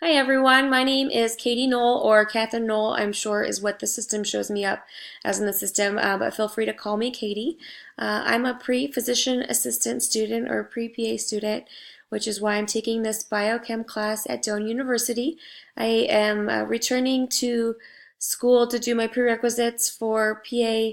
Hi everyone, my name is Katie Knoll, or Catherine Knoll, I'm sure is what the system shows me up as in the system, but feel free to call me Katie. I'm a pre-physician assistant student or pre-PA student, which is why I'm taking this biochem class at Doane University. I am returning to school to do my prerequisites for PA,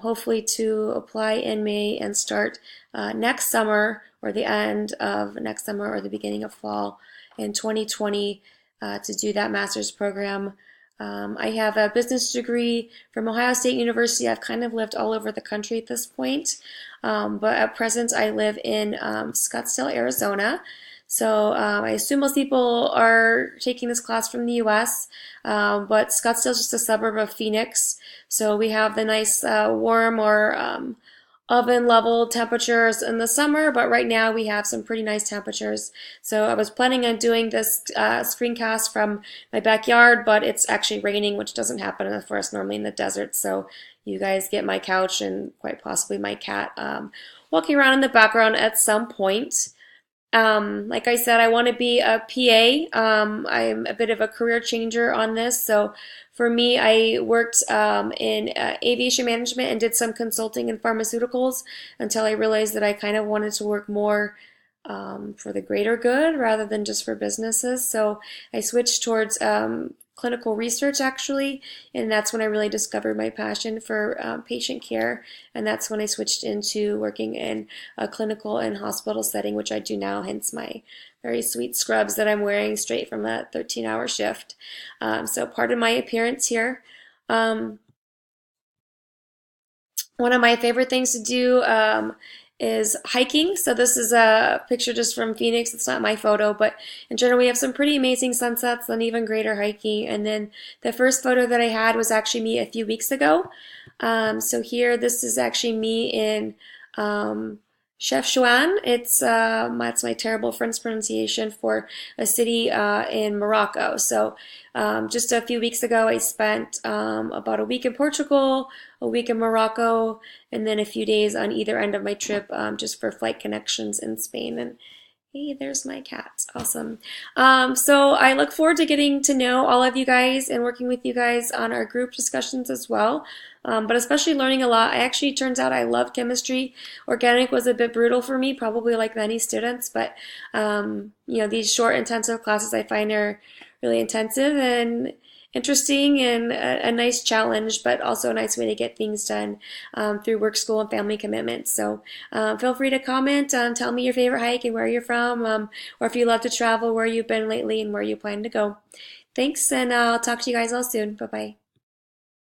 hopefully to apply in May and start next summer or the end of next summer or the beginning of fall in 2020 to do that master's program. I have a business degree from Ohio State University. I've kind of lived all over the country at this point, but at present I live in Scottsdale, Arizona. So I assume most people are taking this class from the US, but Scottsdale is just a suburb of Phoenix. So we have the nice warm or oven level temperatures in the summer, but right now we have some pretty nice temperatures. So I was planning on doing this screencast from my backyard, but it's actually raining, which doesn't happen for us normally in the desert. So you guys get my couch and quite possibly my cat walking around in the background at some point. Like I said, I want to be a PA. I'm a bit of a career changer on this. So for me, I worked in aviation management and did some consulting in pharmaceuticals until I realized that I kind of wanted to work more for the greater good rather than just for businesses. So I switched towards clinical research actually, and that's when I really discovered my passion for patient care, and that's when I switched into working in a clinical and hospital setting, which I do now, hence my very sweet scrubs that I'm wearing straight from a 13-hour shift. So part of my appearance here. Um, One of my favorite things to do is hiking. So this is a picture just from Phoenix. It's not my photo, but in general we have some pretty amazing sunsets and even greater hiking. And then the first photo that I had was actually me a few weeks ago. So here, this is actually me in Chefchaouen. That's my terrible French pronunciation for a city in Morocco. So just a few weeks ago, I spent about a week in Portugal, a week in Morocco, and then a few days on either end of my trip just for flight connections in Spain. And hey, there's my cat. Awesome. So I look forward to getting to know all of you guys and working with you guys on our group discussions as well. But especially learning a lot. I actually, turns out I love chemistry. Organic was a bit brutal for me, probably like many students, but these short intensive classes I find are really intensive and interesting and a nice challenge, but also a nice way to get things done through work, school, and family commitments. So feel free to comment, tell me your favorite hike and where you're from, or if you love to travel, where you've been lately and where you plan to go. Thanks, and I'll talk to you guys all soon. Bye-bye.